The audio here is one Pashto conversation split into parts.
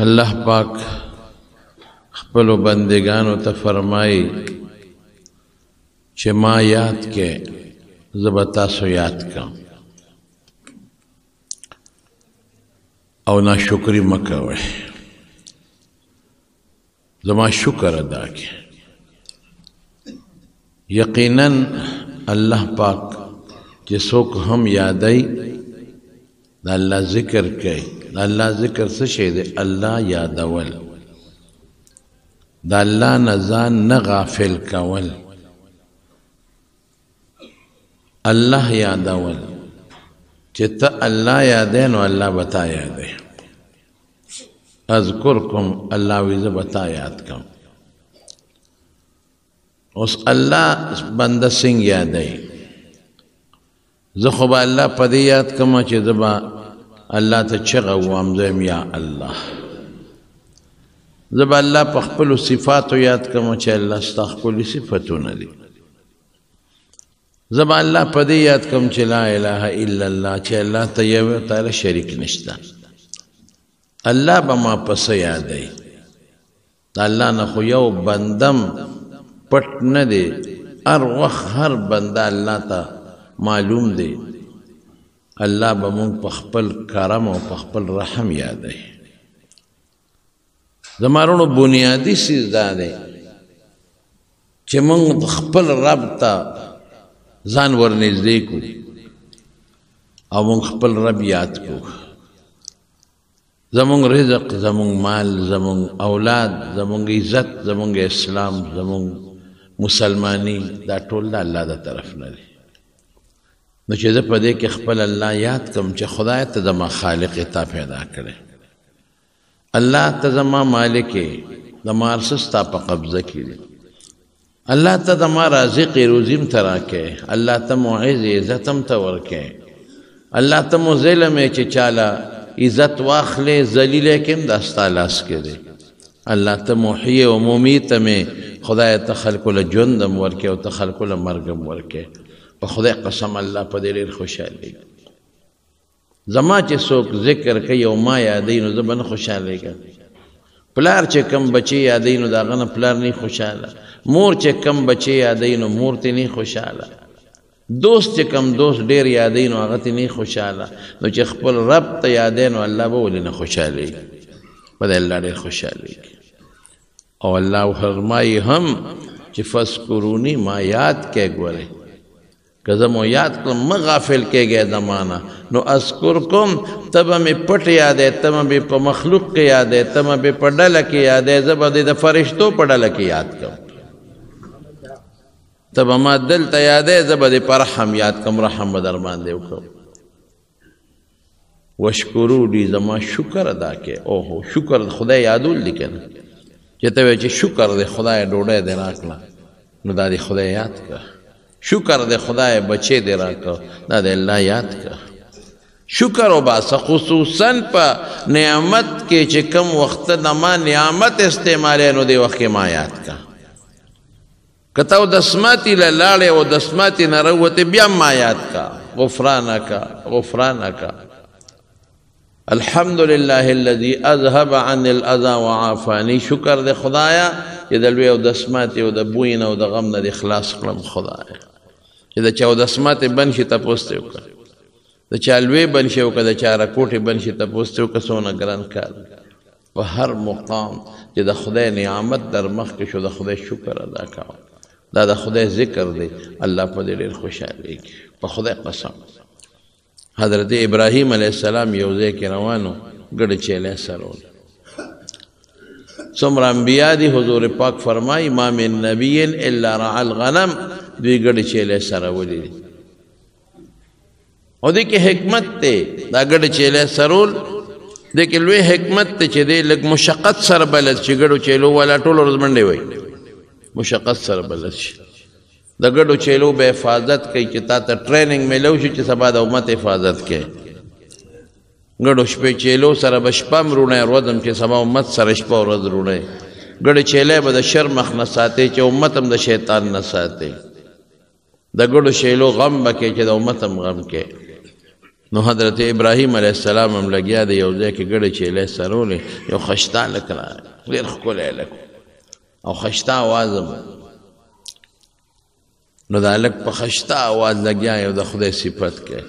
اللہ پاک خپلو بندگانو ته فرمائی چې ما یاد کې زه به تاسو یاد کړم او ناشکري مه کوئ زما شکر ادا کړئ یقینا الله پاک چې څوک هم یادوي د الله ذکر کوي د الله ذکر څه شی دی الله یادول د الله نه ځان نه غافل کول الله یادول چې ته الله یادې نو الله به تا یادوي اذکرکم الله وی زه به تا یاد کړم اوس الله بنده څنګه یادوي زه خو به الله په دې یاد کړم چې زه به الله ته چغه ووایم زه یم یا الله زه به الله په خپلو صفاتو یاد کړم چې الله ستا ښکلي صفتونه دي زه به الله په دې یاد کړم چې لا اله الا الله چې الله ته یو تعالی شریک نشته الله به ما پسې یادوي د الله نه خو یو بندم پټ نه دی هر وخت هر بنده الله ته معلوم دی الله به مونږ په خپل کرم او په خپل رحم یادوي زما وروڼو بنیادي څیز دا دی چې مونږ خپل رب ته ځان ورنږدې کړو او مونږ خپل رب یاد کړو زمونږ رزق زمونږ مال زمونږ اولاد زمونږ عزت زمونږ اسلام زمونږ مسلمانی دا ټول د الله د طرف نه دی نو چې زه په دې کې خپل الله یاد کړم چې خدای ته زما خالق تا پیدا کړی الله ته زما مالک زما هر څه ستا په قبضه کې دی الله ته زما رازق روزیم ته راکړې الله ته مو عزت هم ته ورکړې الله ته مو ظلم چې چاله عزت واخلې ذلیل کې هم دا ستا لاس کې دی الله ته محیی او ممیت مې خدای ته خلکو له ژوند هم ورکړې او ته خلکو له مرګ هم ورکړې په خدای قسم الله په دې ډېر خوشحالېږي زما چې څوک ذکر کوي او ما یادوي نو زه به نه خوشحالېږم پلار چې کم بچی یادوي نو د هغه نه پلار نه خوشحاله مور چې کم بچی یادوي نو مور ته نه خوشحاله دوست چې کم دوست ډېر یادوي نو هغه ته نه خوشحاله نو چې خپل رب ته یادوي نو الله به ولې نه خوشحالېږي په دې الله ډېر خوشحالېږي او الله فرمایي هم چې فذکروني ما یاد کې ګورئ که زه مو یاد کړم مه غافل کېږئ زمانه نو اذکرکم ته به مې پټ یادې ته به مې په مخلوق کې یادې ته به مې په ډله کې یادې زه به د فرشتو په ډله کې یاد کړم ته به ما دلته یادې زه به د په رحم یاد کړم رحم به در باندې وکړم وشکرو دي زما شکر ادا کې اوهو شکر خدای یادول دي که نه چې ته وایې چې شکر دی خدای ډوډۍ دې راکړه نو دا دې خدای یاد کړه شکر دے خدای بچے دے راکو دا دے اللہ یاد کا شکر و باسا خصوصاً پا نعمت کے چکم وقت نما نعمت استعمالے نو دے وقت ما یاد کا کتاو دسماتی للالے و دسماتی نروت بیا ما یاد کا غفرانکا الحمدللہ الذي اذهب عن الاذى وعافانی شکر دے خدایا چې د لوی او د اسماتې او د بوی نه او د غم نه د خلاص کړم خدایه چې د چا او د اسماتې بند شي تپوس ته وکړه د چا لوی بند شي وکړه د چا راکوټې بند شي تپوس ته وکړه څونه ګران کار په هر مقام چې د خدای نعمت در مخکې شو د خدای شکر ادا کوه دا د خدای ذکر دی الله په دې ډېر خوشحالېږي په خدای قسم حضرت ابراهیم علیه السلام یو ځای کې روانو ګډه چیلی سره څومره انبیا دي حضور پاک فرمایي ما من نبی الا رعى الغنم دوی ګډې چیلی سره ولي دي او دې کې حکمت دی دا ګډې چیلی سرول دې کې لوی حکمت دی چې دی لږ مشقت سره بلد شي ګډو چیلو والا ټوله ورځ منډې وایي مشقت سره بلد شي د ګډو چیلو به حفاظت کوي چې تا ته ټریننګ میلو شي چې سبا د امت حفاظت کوي ګډو شپې چیلو سره به شپه هم روڼی ورځم چې سبا امت سره شپه ورځ روڼی ګډې چیلی به د شر مخ نه ساتي چې امت هم د شیطان نه ساتي د ګډو چیلو غم به کوي چې د امت هم غم کوي نو حضرت ابراهیم علیه السلام هم لګیا دی یو ځای کې ګډه چیلې سرولې یو خشتا هلک راغی ډېر ښکلی هلک او خشتا اواز نو دا هلک په خشتا اواز لګیا یو د خدای صفت کوي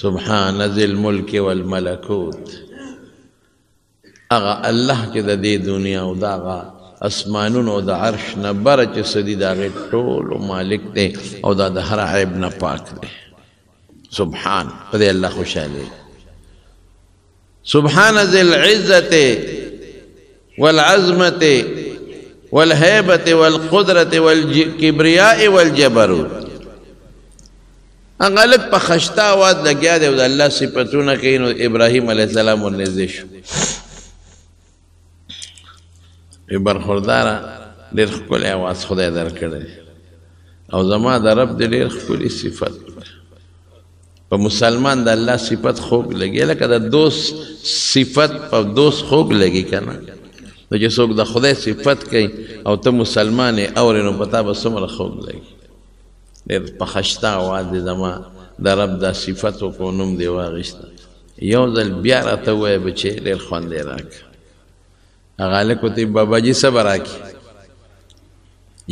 سبحان ذی الملک والملکوت هغه الله چې د دې دنیا او د هغه اسمانونو او د عرش نه بره چې څه دي د هغې ټولو مالک دی او دا د هر عیب نه پاک دی سبحان په دې الله خوشحالي سبحان ذی العزة والعظمة والهيبة والقدرة والكبرياء والجبروت هغه هلک په خشته اواز لګیا دی او د الله صفتونه کوي نو ابراهیم علیه السلام ورنږدې شو وی برخورداره ډېر ښکلی اواز خدای درکړی او زما د رب د ډېر ښکلي صفت په مسلمان د الله صفت خوږ لګي لکه د دوست صفت په دوست خوږ لګي که نه نو چې څوک د خدای صفت کوي او ته مسلمان یې اورې نو په تا به څومره خوږ لګي ډېر په خشته اواز دی زما د رب دا صفت وکړو نوم دې واخېسته یو ځل بیا راته ووایه بچې ډېر خوند یې راکړه هغه هلک ورته باباجي څه به راکړي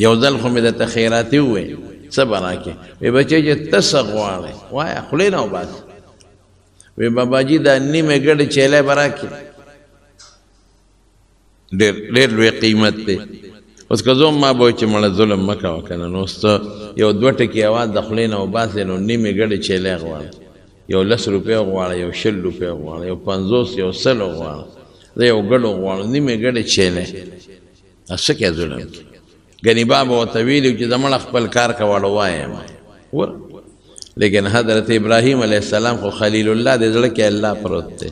یو ځل خو مې درته خیراتي ووایي څه به راکړي وی بچې چې ته څه غواړې وایه خولې نه وباسه وی باباجي دا نیمې ګډې چیلی به راکړي ډېر لوی قیمت دی اوس که زه هم ما به وایي چې مړه ظلم مه کوه که نه نو اوس ته یو دوه ټکي اواز د خولې نه وباسې نو نیمې ګډې چیلی غواړه یو 10 روپۍ غواړه یو 20 روپۍ غواړه یو 50 یو 100 غواړه زه یو ګډو غواړم نیمې ګډې چیلی څه کې ظلم کې ګنې بابا ورته ویلي چې زمړه خپل کار کوړه وایم لیکن حضرت ابراهیم علیه السلام خو خلیل الله د زړه کې الله پروت دی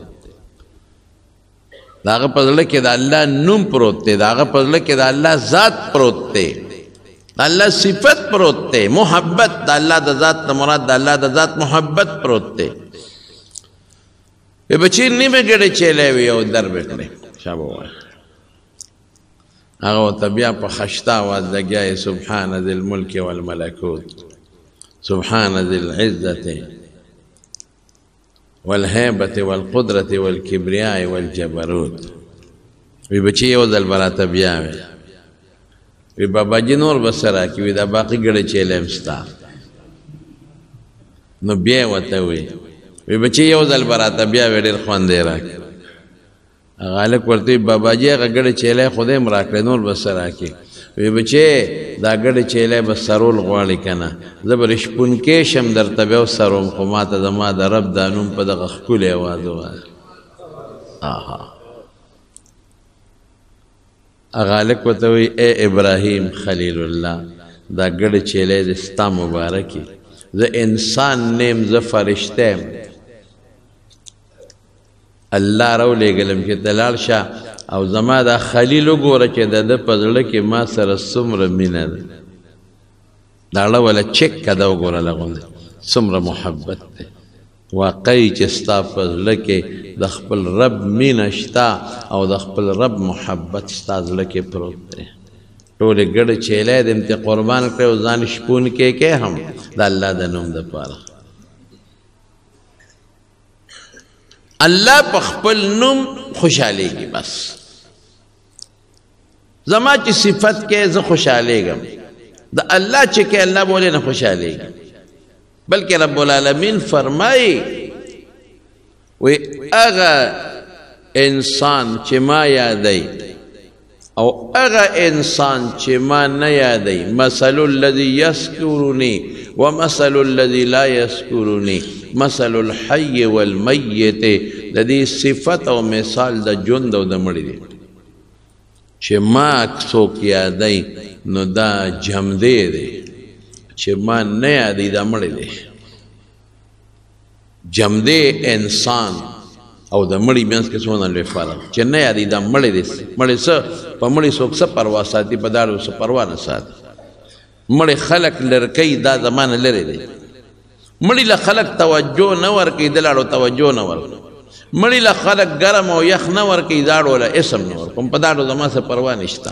د هغه په زړه کې د الله نوم پروت دی د هغه په زړه کې د الله ذات پروت دی د الله صفت پروت دی محبت د الله د ذات نه مراد د الله د ذات محبت پروت دی بچی نیمه ګډه چیلی وي او در به کړې شابه ووایه هغه ورته بیا په خشته اواز لګیا یې سبحان ذی الملک والملکوت سبحان ذی العزة والهیبة والقدرة والکبریاء والجبروت وی بچی یو ځل به راته بیا وی وی باباجي نور به څه راکړي وی دا باقي ګډه چیلی هم ستا نو بیا یې ورته وی وی بچی یو ځل به راته بیا وی ډېر خوند یې راکړي هغه هلک ورته وی باباجي هغه ګډه چیلی خدای هم راکړی نور به څه راکړي وی بچی دا ګډه چیلی به سرول غواړي که نه زه به رشپونکې شم درته بیا وسروم خو ما ته زما د رب دا نوم په دغه ښکلي اواز ووایه هغه هلک ورته وی ای ابراهیم خلیل الله دا ګډه چیلی د ستا مبارکي زه انسان نیم زه فرشته یم الله راولېږلم چې ته لاړ شه او زما دا خلیل وګوره چې د ده په زړه کې ما سره څومره مینه ده دا اړه وله چک که ده وګوره لغونده څومره محبت دی واقعي چې ستا په زړه کې د خپل رب مینه شته او د خپل رب محبت ستا زړه کې پروت دی ټولې ګډه چیلی دې م ته قربان کړی او ځان شپونکی کې هم د الله د نوم دپاره الله په خپل نوم خوشحالیږي بس زما چې صفت کې زه خوشحالیږم د الله چې کې الله بولې نه خوشحالیږي بلکې رب العالمین فرمایي وی هغه انسان چې ما یادی او هغه انسان چې ما نه یادی مثل الذي یذکرنی ومثل الذي لا یذکرنی مثل الحی والمیت د دې صفت او مثال د ژوند او د مړي دی چې ما څوک یادی نو دا جمدی دی چې ما نه یادی دا مړي دی جمدی انسان او د مړي منځ کې څونه لوی فرق چې نه یادی دا مړي دی مړي څه په مړي څوک څه پروا ساتي په داړو څه پروا نه ساتي مړي خلق لرکۍ دا زمانه لري دی مړي له خلق توجه نه ورکوي د لاړو توجه نه ورکوي مړي له خلق ګرم او یخ نه ورکوي داړو له اسم نه ورکوم په داړو زما څه پروا نشته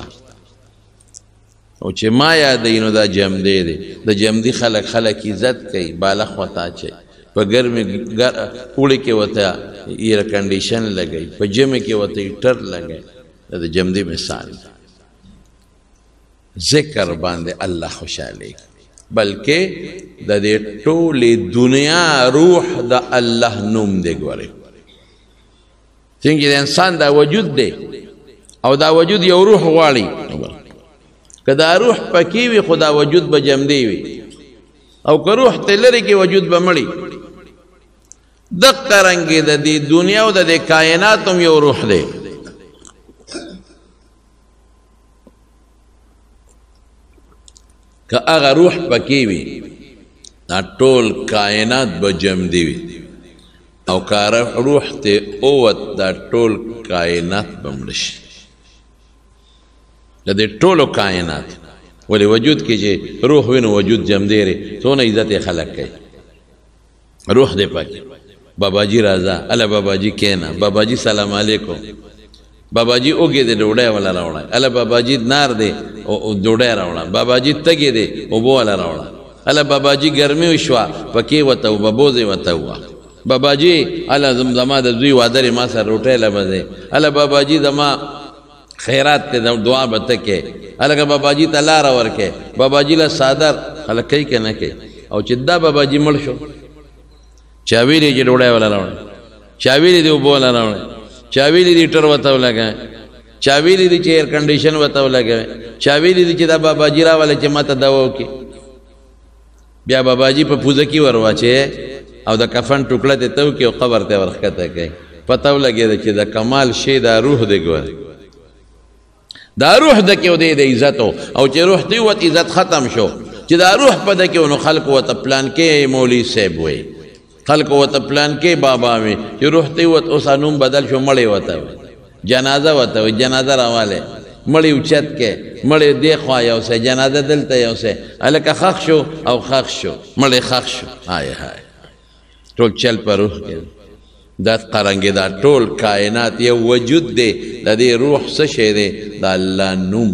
او چې ما یادوي نو دا جمدی دی د جمدي خلق عزت کوي بالا خواته اچوي په په ګرمي اوړي کې ورته ایر کنډیشن لګوي، په ژمي کې ورته هیټر لګوي. دا د جمدي مثال دی. ذکر باندې الله خوشحالي، بلکې د دې ټولې دنیا روح د الله نوم دی. ګورئ څنګه د انسان دا وجود دی او دا وجود یو روح غواړي، که دا روح پکې وي خو دا وجود به جمدی وي، او که روح ته لرې کې وجود به مړي. دقه رنګې د دې دنیا او د دې کائنات هم یو روح دی. که هغه روح پکې وي دا ټول کائنات به جمدی وي، او که روح ته اووت دا ټول کائنات به مړه شي. د دې ټولو کائنات ولې وجود کې چې روح وي نو وجود جمدی دی، څونه عزت یې خلق کوي. روح دی پکې. باباجي راځه، اله باباجي کېنه، باباجي سلام علیکم، باباجي اوږې دی ډوډۍ والا راوړه، اله باباجي نار دی ډوډۍ راوړه، باباجي تږې دی اوبه والا راوړه، اله باباجي ګرمي وشوه پکې ورته اوبه بوزې ورته ووه، باباجي اله زما د زوی واده دی ما سره روټۍ لبځې، اله باباجي زما خیرات ته دعا به ته کې، هلکه باباجي ته لاره ورکې، باباجي له څادر خلک کوي که نه کوي. او چې دا باباجي مړ شو چا ویلې چې ډوډۍ والا راوړی، چا ویلې دي اوبه والا راوړی، چا ویلې دي هیټر ورته ولګوئ، چا ویلې دي چې ایر کنډیشن ورته ولګوئ، چا ویلې دي چې دا باباجي راولی چې ما ته دوا وکړي. بیا باباجي په پوزه کې ور واچوې او د کفن ټوکړه ته ته وکړي او قبر ته ورښکته کوي. پته ولګېده چې د کمال شی دا روح دی. ګوره دا روح د کې دی د عزت، او چې روح دی وت عزت ختم شو. چې دا روح په ده کې نو خلق ورته پلان کې مولوي صاحب وایي، خلق ورته پلان کې بابا وي. چې روح دی وت اوس نوم بدل شو، مړی ورته وایي، جنازه ورته وایي، جنازه راوالی، مړی اوچت کې، مړی دې خوا یو څه، جنازه دلته یو څه، هلکه ښخ شو او ښخ شو، مړی ښخ شو. های های ټول چل په روح کې. دا قرنګې دا ټول کائنات یو وجود دی. د دې روح څه شی دی؟ د الله نوم.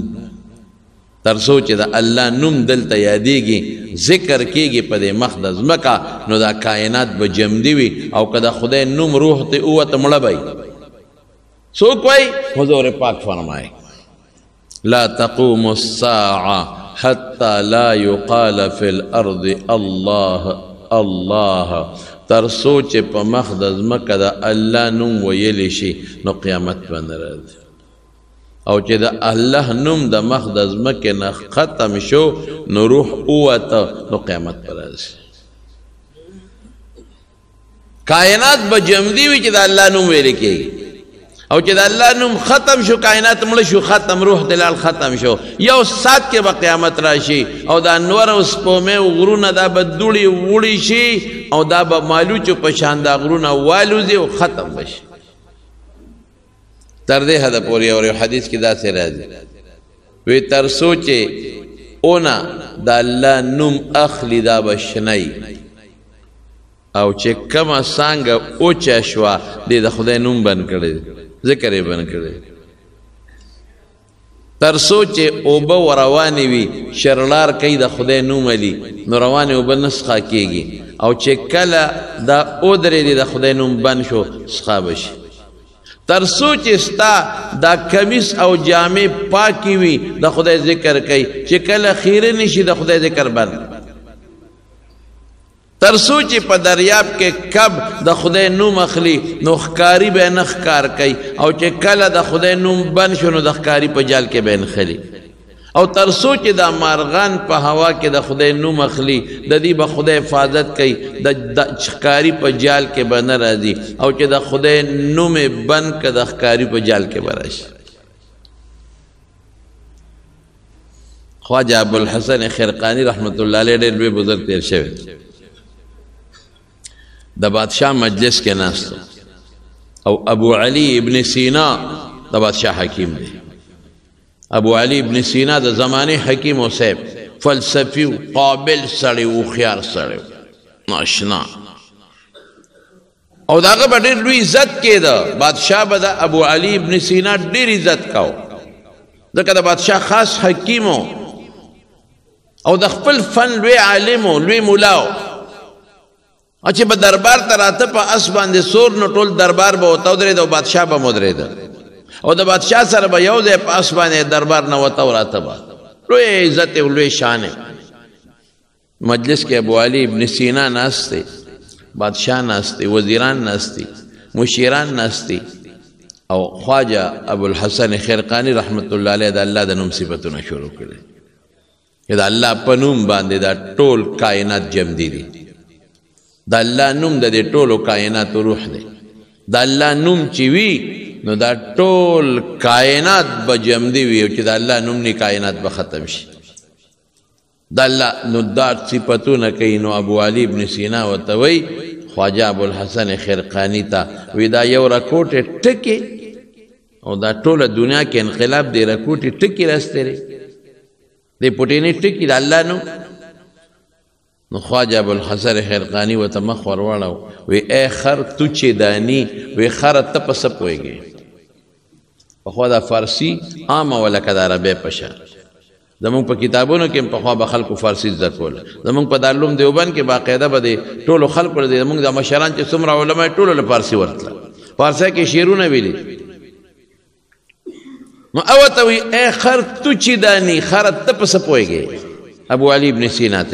تر څو چې د الله نوم دلته یادېږي، ذکر کېږي په دې مخ د ځمکه، نو دا کائنات به جمدي وي. او که د خدای نوم روح ته ووته مړه به وي. څوک وایي؟ حضور پاک فرمایي لا تقوم الساعة حتى لا يقال في الأرض الله الله. تر څو چې په مخ د ځمکه د الله نوم ویلی شي نو قیامت به نه راځي. او چې د الله نوم د مخ د ځمکې نه ختم شو نو روح ووته نو قیامت به راځي. کائنات به جمدي وي چې د الله نوم ویلی کېږي، او چې د الله نوم ختم شو کائنات مړه شو، ختم، روح دلال ختم شو. یو سات کې به قیامت راشي، او دا انور او سپومې او غرونه دا به دوړي وړي شي، او دا به مالوچو په شان دا غرونه والوځي او ختم بشي. تر دې حده پورې یو حدیث کې داسې راځي، وی تر څو چې اونه د الله نوم اخلي دا به شنی، او چې کومه څانګه اوچه شوه دې د خدای نوم بند کړی، ذکر یې بند کړی. تر څو چې اوبه وروانې وي، شرلار کوي د خدای نوم علي، نو روانې اوبه نه څښا کېږي. او چې کله دا ودرېدې د خدای نوم بند شو، څښا به شي. تر څو چې ستا دا کمیس او جامې پاکې وي، د خدای ذکر کوي. چې کله خیره نشي، د خدای ذکر بند. تر څو چې په دریاب کې کب د خدای نوم اخلي نو ښکاري به نه ښکار کوي، او چې کله د خدای نوم بند شو نو د ښکاري په جال کې به نښلي. او تر څو چې دا مارغان په هوا کې د خدای نوم اخلي، د دې به خدای حفاظت کوي، د ښکاري په جال کې به نه راځي. او چې د خدای نوم بند که د ښکاري په جال کې به راشي. خواجه ابوالحسن خرقاني رحمت الله علیه ډېر لوی بزرګ تیر شوی، د بادشاہ مجلس کې ناستو، او ابو علی ابن سینا د بادشاہ حکیم دی. ابو علی ابن سینا د زمانه حکیم او صاحب، فلسفی قابل سړی، هوښیار سړی، ناشنا، او داغه به ډېر لوی عزت کېده. بادشاہ به د ابو علی ابن سینا ډېر عزت کاو، ځکه د بادشاہ خاص حکیم او د خپل فن لوی عالم او لوی مولا. او چې په دربار ته راته په اس باندې سور نو ټول دربار به ورته ودرېده او بادشاه به مدرېده او د بادشاه سره به یو ځای په اس باندې دربار نه ورته راته به لوی عزت او لوی شان مجلس کې ابو علي ابن سینا ناست دی بادشاه ناست دی وزیران ناست دي مشیران ناست دي او خواجه ابو الحسن خرقانی رحمت الله علیه د الله د نوم صفاتونه شروع کړي دا الله په نوم باندې دا ټول کائنات جمع دي دا الله نوم د دې ټولو کائنات روح دی دا الله نوم چې وي نو دا ټول کائنات به جمع دي وي چې دا الله نوم نه کائنات به ختم شي دا الله نو دا صفاتونه کوي نو ابو علي ابن سینا ورته وایي خواجه ابو الحسن خرقانی ته وی دا یو رکوټ ټکی او دا ټوله دنیا کې انقلاب دی رکوټ ټکی راستری دی پټینی ټکی دا الله نو خواجه ابو الحسن خرقانی ورته مخ ورواړو وی اے خر تو چې دانی وی خر ته په څه پوهېږې پخوا دا فارسي عامه ولکه د عربۍ په شان زمونږ په کتابونو کې پخوا به خلکو فارسي زده کوله زمونږ په دارالعلوم دیوبند کې باقاعده به د ټولو خلکو د زمونږ د مشران چې څومره علما ټولو له فارسي ورتله فارسي کې شعرونه ویلي نو او ته وی اے خر تو چې دانی خر ته په څه پوهېږې ابو علي ابن سینا ته